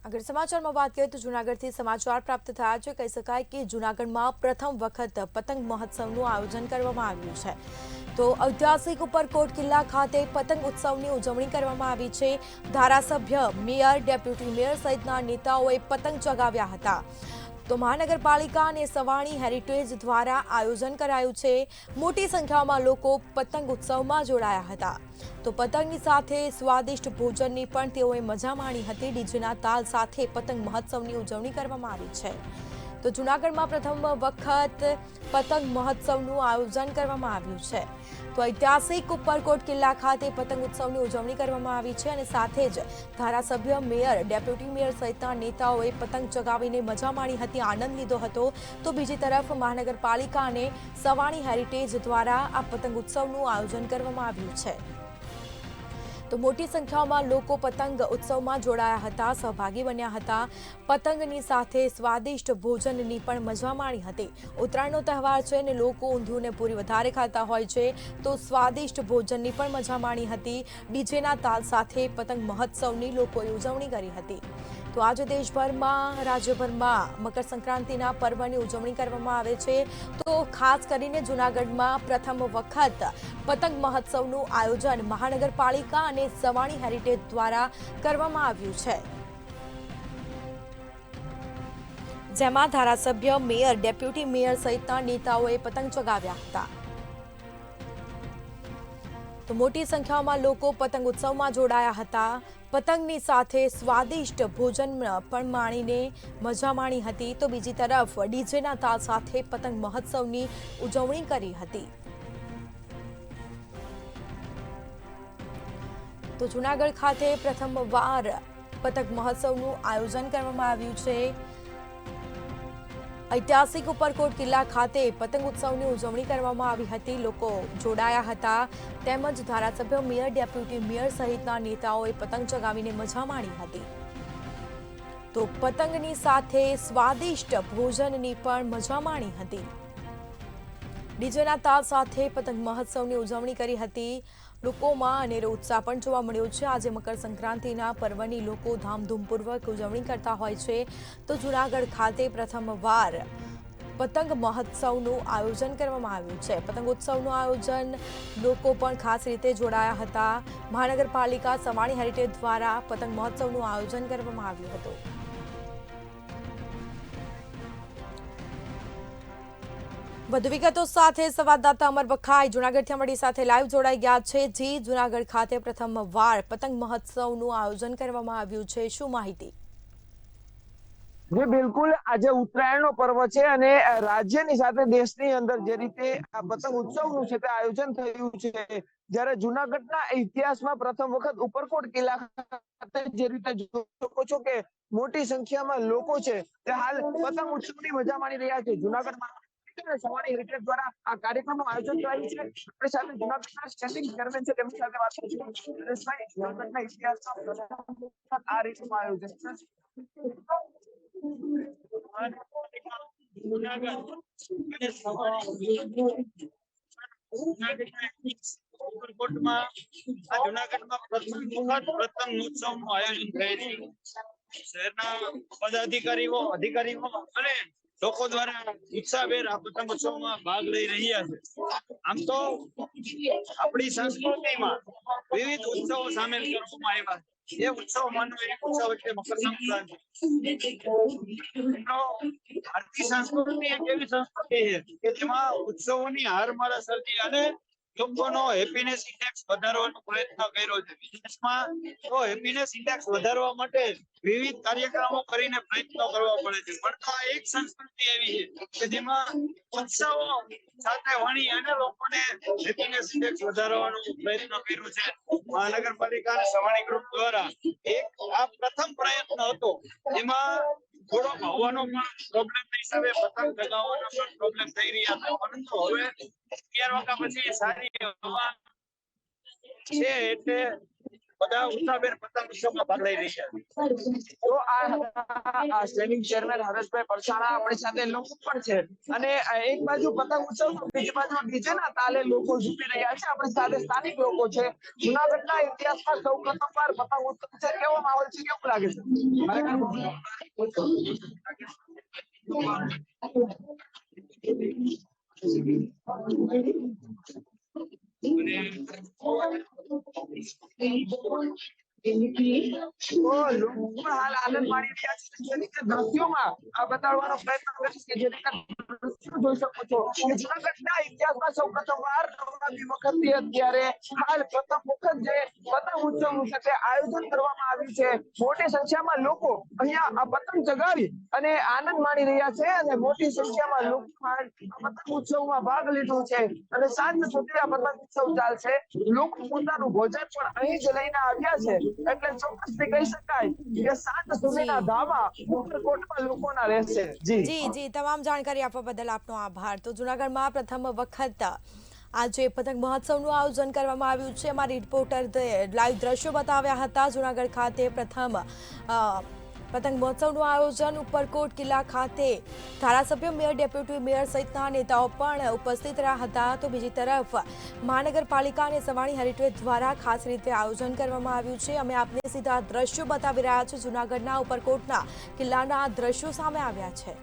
अगर समाचार में बात करें तो जूनागढ़ થી સમાચાર પ્રાપ્ત થયા છે। કહી શકાય કે જૂનાગઢમાં પ્રથમ વખત પતંગ મહોત્સવનું આયોજન કરવામાં આવ્યું છે। તો ઐતિહાસિક ઉપરકોટ કિલ્લા ખાતે પતંગ ઉત્સવની ઉજવણી કરવામાં આવી છે। ધારાસભ્ય, મેયર, ડેપ્યુટી મેયર સહિતના નેતાઓએ પતંગ ચગાવ્યા હતા। તો મહાનગરપાલિકા અને સવાણી હેરિટેજ દ્વારા આયોજન કરાયું છે। મોટી સંખ્યામાં લોકો પતંગ ઉત્સવમાં જોડાયા હતા। તો પતંગની સાથે સ્વાદિષ્ટ ભોજનની પણ તેઓએ મજા માણી હતી। ડીજેના તાલ સાથે પતંગ મહોત્સવની ઉજવણી કરવામાં આવી છે। તો જૂનાગઢમાં પ્રથમ વખત પતંગ મહોત્સવનું આયોજન કરવામાં આવ્યું છે। તો ઐતિહાસિક ઉપરકોટ કિલ્લા ખાતે પતંગ ઉત્સવની ઉજવણી કરવામાં આવી છે અને સાથે જ ધારાસભ્ય, મેયર, ડેપ્યુટી મેયર સહિતના નેતાઓએ પતંગ ચગાવીને મજા માણી હતી, આનંદ લીધો હતો। તો બીજી તરફ મહાનગરપાલિકા અને સવાણી હેરિટેજ દ્વારા આ પતંગ ઉત્સવનું આયોજન કરવામાં આવ્યું છે। તો મોટી સંખ્યામાં લોકો પતંગ ઉત્સવમાં જોડાયા હતા, સહભાગી બન્યા હતા। પતંગની સાથે સ્વાદિષ્ટ ભોજનની પણ મજા માણી હતી। ઉત્તરાયણનો તહેવાર છે અને લોકો ઊંધિયુંને પૂરી વધારે ખાતા હોય છે, તો સ્વાદિષ્ટ ભોજનની પણ મજા માણી હતી। ડીજેના તાલ સાથે પતંગ મહોત્સવની લોકોએ ઉજવણી કરી હતી। તો આજે દેશભરમાં, રાજ્યભરમાં મકર સંક્રાંતિના પર્વની ઉજવણી કરવામાં આવે છે। તો ખાસ કરીને જૂનાગઢમાં પ્રથમ વખત પતંગ મહોત્સવનું આયોજન મહાનગરપાલિકા અને સવાણી હેરિટેજ દ્વારા કરવામાં આવ્યું છે, જેમાં ધારાસભ્ય, મેયર, ડેપ્યુટી મેયર સહિતના નેતાઓએ પતંગ ચગાવ્યા હતા। તો મોટી સંખ્યામાં લોકો પતંગ ઉત્સવમાં જોડાયા હતા। પતંગની સાથે સ્વાદિષ્ટ ભોજન પણ માણીને મજા માણી હતી। તો બીજી તરફ ડીજેના તાલ સાથે પતંગ મહોત્સવની ઉજવણી કરી હતી। તો જૂનાગઢ ખાતે પ્રથમવાર પતંગ મહોત્સવનું આયોજન કરવામાં આવ્યું છે। ઐતિહાસિક ઉપરકોટ કિલ્લા ખાતે પતંગ ઉત્સવની ઉજવણી કરવામાં આવી હતી, લોકો જોડાયા હતા। તેમજ ધારાસભ્ય, મેયર, ડેપ્યુટી મેયર સહિતના નેતાઓએ પતંગ ચગાવીને મજા માણી હતી। તો પતંગની સાથે સ્વાદિષ્ટ ભોજનની પણ મજા માણી હતી। ડીજેના તાલ સાથે પતંગ મહોત્સવની ઉજવણી કરી હતી। લોકોમાં અનેરો ઉત્સાહ પણ જોવા મળ્યો છે। આજે મકર સંક્રાંતિના પર્વની લોકો ધામધૂમપૂર્વક ઉજવણી કરતા હોય છે। તો જૂનાગઢ ખાતે પ્રથમવાર પતંગ મહોત્સવનું આયોજન કરવામાં આવ્યું છે। પતંગ ઉત્સવનું આયોજન લોકો પણ ખાસ રીતે જોડાયા હતા। મહાનગરપાલિકા, સવાણી હેરિટેજ દ્વારા પતંગ મહોત્સવનું આયોજન કરવામાં આવ્યું હતું। વધુ વિગતો સાથે સંવાદદાતા અમર બખાઈ જૂનાગઢથી અમારી સાથે લાઈવ જોડાઈ ગયા છે। જી, જૂનાગઢ ખાતે પ્રથમવાર પતંગ મહોત્સવનું આયોજન કરવામાં આવ્યું છે, શું માહિતી? જી બિલકુલ, આજે ઉત્તરાયણનો પર્વ છે અને રાજ્યની સાથે દેશની અંદર જે રીતે આ પતંગ ઉત્સવનું છે તે આયોજન થયું છે, જ્યારે જૂનાગઢના ઇતિહાસમાં પ્રથમ વખત ઉપરકોટ કિલ્લા ખાતે જે રીતે જોઈ શકો છો કે મોટી સંખ્યામાં લોકો છે તે હાલ પતંગ ઉત્સવની મજા માણી રહ્યા છે। જૂનાગઢમાં સવાણી હેરિટેજ દ્વારા આ કાર્યક્રમનું આયોજન કરાયું છે। આપણી સાથે જૂનાગઢના સ્ટેન્ડિંગ ચેરમેન છે, તેમની સાથે વાત કરીશું। નરેશભાઈ, જૂનાગઢના ઇતિહાસમાં આ રીતનું આયોજન ઉપરકોટમાં પ્રથમ વખત પતંગ ઉત્સવનું આયોજન થયેલું શહેરના પદાધિકારીઓ, અધિકારીઓ અને લોકો દ્વારા ઉત્સાહભેર આ પતંગ ઉત્સવમાં ભાગ લઈ રહ્યા છે। આમ તો આપણી સંસ્કૃતિમાં વિવિધ ઉત્સવો સામેલ કરવામાં આવ્યા છે। એ ઉત્સવમાંનો એક ઉત્સવ એટલે મકર સંક્રાંતિ। ભારતીય સંસ્કૃતિ એક એવી સંસ્કૃતિ છે કે જેમાં ઉત્સવોની હારમાળા સર્જી અને લોકોનો હેપીનેસ ઇન્ડેક્સ વધારવાનો પ્રયત્ન કર્યો છે। વિદેશમાં તો હેપીનેસ ઇન્ડેક્સ વધારવા માટે વિવિધ કાર્યક્રમો કરીને પ્રયત્નો કરવા પડે છે, પણ આ એક સંસ્કૃતિ એવી છે કે જેમાં ઉત્સવો સાથે વણી અને લોકોને હેપીનેસ ઇન્ડેક્સ વધારવાનો પ્રયત્ન કર્યો છે। મહાનગરપાલિકા અને સવાણી ગ્રુપ દ્વારા એક આ પ્રથમ પ્રયત્ન હતો, જેમાં થોડો હવાનો પણ પ્રોબ્લેમના હિસાબે પતંગ ચગાવવાના પણ પ્રોબ્લેમ થઈ રહ્યા હતા, પરંતુ હવે 11 વાગ્યા પછી સારી હવા છે એટલે બધા ઉત્સાહભેર પતંગ ઉત્સવમાં ભાગ લઈ રહ્યા છે. તો આ સ્ટેન્ડિંગ ચેરમેન હરેશભાઈ પરસાણા આપણી સાથે લોકો પણ છે અને એક બાજુ પતંગ ઉત્સવ તો બીજી બાજુ ડીજે ના તાલે લોકો ઝૂમી રહ્યા છે. આપણી સાથે સ્થાનિક લોકો છે. જુનાગઢના ઇતિહાસમાં સૌ પ્રથમવાર પતંગ ઉત્સવ છે. કેવો માહોલ છે, કેવું લાગે તો લોકો પણ હાલ આનંદ માણી રહ્યા છે. જે રીતે દ્રશ્યોમાં આ બતાડવાનો પ્રયત્ન કરીશ કે જે રીતે દ્રશ્યો જોઈ શકો છો કે જુનાગઢના ઇતિહાસમાં સૌ પ્રથમવાર નવરાત્રી વખતે અત્યારે હાલ પ્રથમ વખત જે પતંગ ઉત્સવનું છે તે આયોજન કરવામાં આવ્યું છે. મોટી સંખ્યામાં લોકો અહીંયા આ પતંગ ચગાવી અને આનંદ માણી રહ્યા છે અને મોટી સંખ્યામાં લોકો આ પતંગ ઉત્સવમાં ભાગ લીધો છે અને સાંજ સુધી આ પતંગ ઉત્સવ ચાલશે. લોકો પોતાનું ભોજન પણ અહીં જ લઈને આવ્યા છે એટલે ચોક્કસથી કહી શકાય કે સાંજ સુધીના ધામા ઉપરકોટમાં લોકોના રહેશે. જી તમામ જાણકારી આપવા બદલ આપનો આભાર. તો જૂનાગઢમાં પ્રથમ વખત આજે પતંગ મહોત્સવનું આયોજન કરવામાં આવ્યું છે. અમારી રિપોર્ટર લાઈવ દ્રશ્યો બતાવ્યા હતા. જૂનાગઢ ખાતે પ્રથમ પતંગ મહોત્સવનું આયોજન ઉપરકોટ કિલ્લા ખાતે ધારાસભ્ય, મેયર, ડેપ્યુટી મેયર સહિતના નેતાઓ પણ ઉપસ્થિત રહ્યા હતા. તો બીજી તરફ મહાનગરપાલિકા અને સવાણી હેરિટેજ દ્વારા ખાસ રીતે આયોજન કરવામાં આવ્યું છે. અમે આપને સીધા દ્રશ્યો બતાવી રહ્યા છીએ. જૂનાગઢના ઉપરકોટના કિલ્લાના દ્રશ્યો સામે આવ્યા છે.